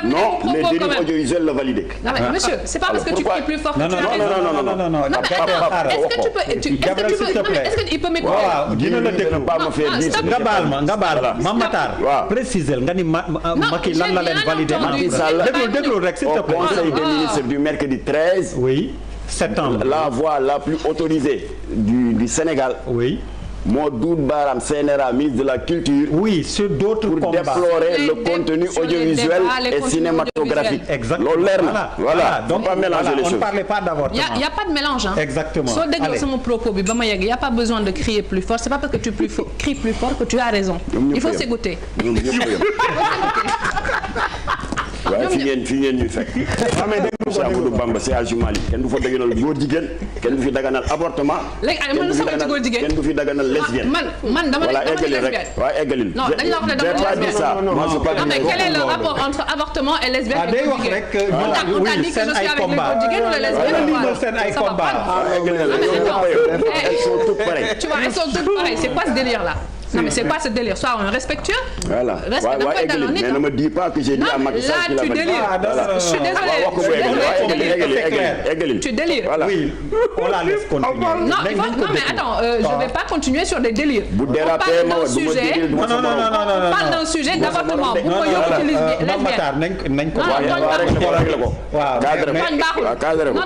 Non, les dérives audiovisuelles le valident. Non mais monsieur, c'est pas parce que tu cries plus fort que tu as raison. Non. Est-ce que tu peux est-ce qu'il peut m'écouter? waaw dina la déglu pas me faire dire. nga baal ma Mame Matar préciser nga ni Macky lan la leen valider déglu rek s'il te plaît. Au Conseil des ministres du mercredi 13. Oui, septembre. La voix la plus autorisée du Sénégal. Oui. moo duut baaraam CNRA ministre de la culture. Oui, sur d'autres pour combats. déplorer le contenu audiovisuel et cinématographique. Exactement. loolu leer na voilà donc pas mélanger les choses. on ne parlait pas d'avortement. Il y a pas de mélange hein. Exactement. soo dégloo sama propos bi ba ma yegg il y a pas besoin de crier plus fort c'est pas parce que tu cries plus fort que tu as raison. Il faut s'écouter. waaye fi ngeen ñuy fekk. Cheikh Ahmadou Bamba c'est Hadji Malick kenn du fa daganal góor jigéen kenn du fi daganal avortement. léegi man sama ci góor jigéen kenn du fi daganal lesbienne. man dama eggalil rek waaw eggalil. non dañ la wax ne dama lesbienne. Non mais quel est le rapport entre avortement et lesbienne et góor jigéen? On t'a dit que je suis avec les góor jigéen ou les lesbiennes? Ça va pas. Elles sont toutes pareilles. Tu vois, elles sont toutes pareilles. C'est pas ce délire là. Non mais c'est pas ce délire, sois un respectueux. Voilà. Mais ne me dis pas que j'ai dit à Macky Sall qu'il a tu délires. Je suis désolée. Tu délires. Voilà. Oui, on la laisse continuer. Non mais attends, je vais pas continuer sur des délires. On parle d'un sujet. On parle d'un sujet d'avortement. Bu ko yóbbu ci lesbienne. Non,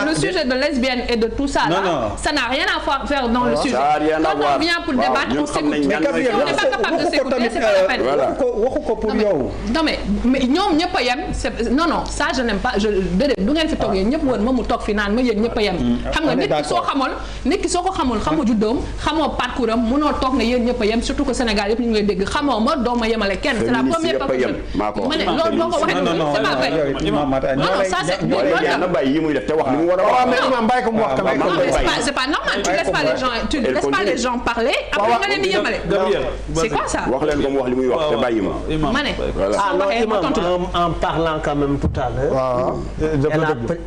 le sujet de lesbienne et de tout ça là, ça n'a rien à faire dans le sujet. Quand on vient pour débattre, on s'écoute. Mais Gabriel, on n'est pas capable de s'écouter, c'est pas la peine. waxu ko pour yow. Non mais ñoom ñëpp a yem non ça je n'aime pas déedéet du ngeen fi toog yéen ñëpp woon ma mu toog fi naan ma yéen ñëpp a yem. xam nga nit ki soo ko xamul xamoo juddoom xamoo parcours am mënoo toog ne yéen ñëpp a yem surtout que Sénégal yëpp ñu ngi lay dégg xamoo ma doo ma yemale kenn. c'est la première fois que ma ne loolu boo ko waxee c'est pas vrai. Non ça c'est na bàyyi yi muy def te wax li mu war a wax. C'est pas normal, tu laisses pas les gens parler après nga leen di yemale. C'est quoi ça? wax leen ko mu wax li muy wax te bàyyi ma. ma ne en parlant quand même tout à l'heure,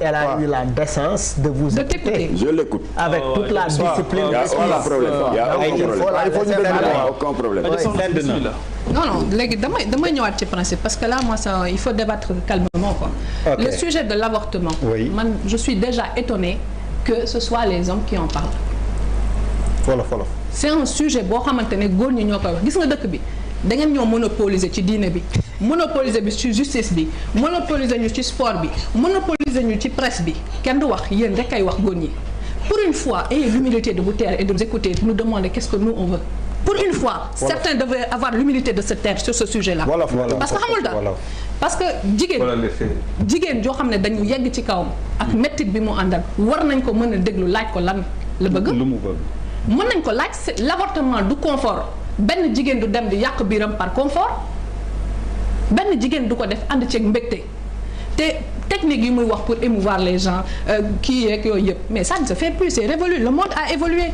elle a eu la décence de vous écouter. Je l'écoute. Avec toute la discipline. Il y a aucun problème. Non léegi damay ñëwaat ci principe parce que là moi ça il faut débattre calmement quoi. Le sujet de l'avortement. Man je suis déjà étonnée que ce soit les hommes qui en parlent. Voilà. C'est un sujet boo xamante ne góor ñi ñoo koy wax gis nga dëkk bi da ngeen ñoo monopoliser ci diine bi monopoliser bi ci justice bi monopoliser ñu ci sport bi monopoliser ñu ci presse bi kenn du wax yéen rek ay wax góor ñi. Pour une fois ayez l'humilité de vous taire et de nous écouter nous demander qu'est-ce que nous on veut. Pour une fois certains devraient avoir l'humilité de se taire sur ce sujet-là. Parce que xamul da parce que jigéen joo xam ne dañu yegg ci kawam ak mettit bi mu àndal war nañ ko mën a déglu laaj ko lan la bëgg. mën nañ ko laaj l'avortement du confort benn jigéen du dem di yàq biiram par confort benn jigéen du ko def ànd ceeg mbégte te technique yi muy wax pour émouvoir les gens kii yeeg yooyu yëpp mais ça ne se fait plus c'est révolu le monde a évolué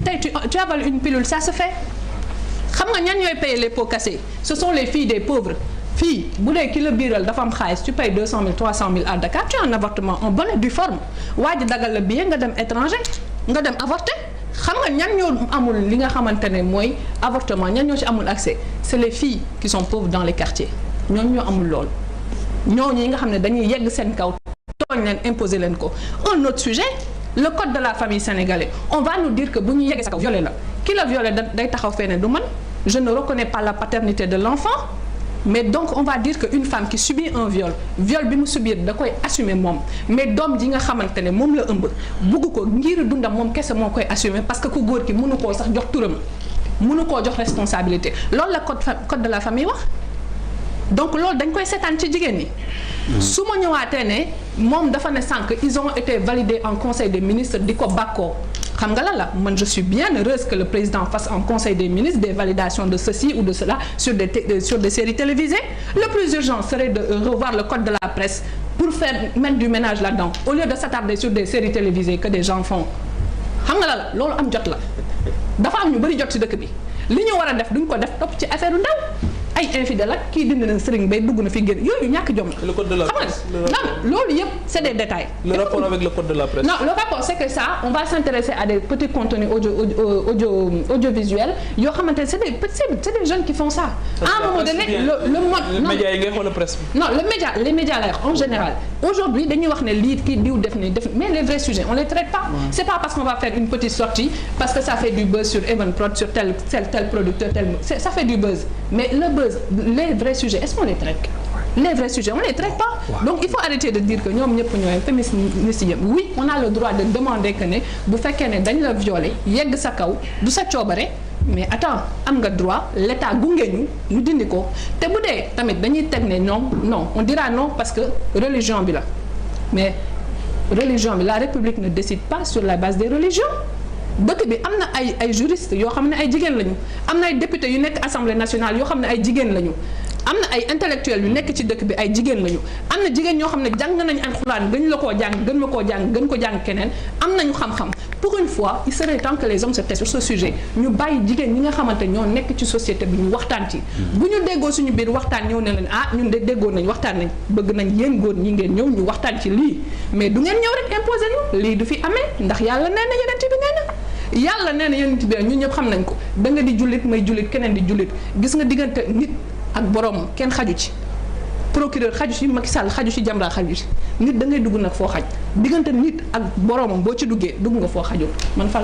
tey tu avales une pilule ça se fait xam nga ñan ñooy payer les pots cassés ce sont les filles des pauvres fii bu dee ki la biiral dafa am xaalis tu payes 200 000 300 000 à Dakar tu as un avortement en bonne et due forme waa ji dagal la billet nga dem étranger nga dem avorter. xam nga ñan ñoo amul li nga xamante ne mooy avortement ñan ñoo ci amul accès c'est les filles qui sont pauvres dans les quartiers ñooñu ñoo amul lool ñooñu yi nga xam ne dañuy yegg seen kaw tooñ leen imposer leen ko. Un autre sujet le code de la famille sénégalais on va nous dire que bu ñu yeggee sa kaw violé la ki la violé day taxaw fee ne du man je ne reconnais pas la paternité de l'enfant mais donc on va dire que une femme qui subit un viol bi mu subir da koy assumer moom mais doom ji nga xamante ne moom la ëmb bugg ko ngir dundam moom kese moo koy assumer parce que ku góor ki mënu koo sax jox turam mënu koo jox responsabilité loolu la code de la famille wax donc loolu dañ koy seetaan ci jigéen ñi. su ma ñëwaatee ne moom dafa ne sànq ils ont été validés en conseil des ministres di ko bàkkoo xam nga la man je suis bien heureuse que le président fasse en conseil des ministres des validations de ceci ou de cela sur des séries télévisées. Le plus urgent serait de revoir le code de la presse pour mettre du ménage là-dedans au lieu de s'attarder sur des séries télévisées que des gens font xam nga la loolu am jot la dafa am ñu bari jot ci dëkk bi li ñu war a def duñ ko def topp ci affaire u ndaw ay infidèle ak kii dindi na Serigne Bay dugg na fi génn yooyu ñàkk jom le code de la presse non loolu yëpp c'est des détails. le rapport avec le code de la presse. non le rapport c'est que ça on va s'intéresser à des petits contenus audiovisuels yoo xamante ne c'est des jeunes qui font ça. à un moment donné le mode. non médias yi ngay xool presse bi. non les médias lay wax en général aujourd'hui dañuy wax ne lii kii diw def mais les vrais sujets on les traite pas. c'est pas parce qu'on va faire une petite sortie parce que ça fait du buzz sur Evenprod sur tel producteur ça fait du buzz mais le buzz les vrais sujets est-ce qu'on les traite? Les vrais sujets on les traite pas. Donc il faut arrêter de dire que ñoom ñëpp ñooy féministes yi oui on a le droit de demander que ne bu fekkee ne dañ la violer yegg sa kaw du sa coobare mais attends am nga droit l'État gunge ñu dindi ko te bu dee tamit dañuy teg ne non on dira non parce que religion bi la mais religion bi la République ne décide pas sur la base des religions. dëkk bi am na ay juristes yoo xam ne ay jigéen lañu am na ay députés yu nekk assemblée nationale yoo xam ne ay jigéen lañu am na ay intellectuels yu nekk ci dëkk bi ay jigéen lañu am na jigéen ñoo xam ne jàng nañu alxuraan gën la koo jàng gën ma koo jàng gën ko jàng keneen am nañu xam-xam pour une fois il serait temps que les hommes se taisent sur ce sujet ñu bàyyi jigéen ñi nga xamante ñoo nekk ci société bi ñu waxtaan ci bu ñu déggoo suñu biir waxtaan ñëw ne leen ñun de déggoo nañ waxtaan nañ bëgg nañ yéen góor ñi ngeen ñëw ñu waxtaan ci lii mais du ngeen ñëw rek imposer ñu lii du fi amee ndax yàlla nee na yeneen bi nee na yàlla nee na yonent bi ñun ñëpp xam nañ ko da nga di jullit may jullit keneen di jullit gis nga diggante nit ak borom kenn xaju ci procureur xaju ci Macky Sall xaju ci Jamra xaju ci nit da ngay dugg nag foo xaj diggante nit ak boromam boo ci duggee dugg nga foo xajul man fa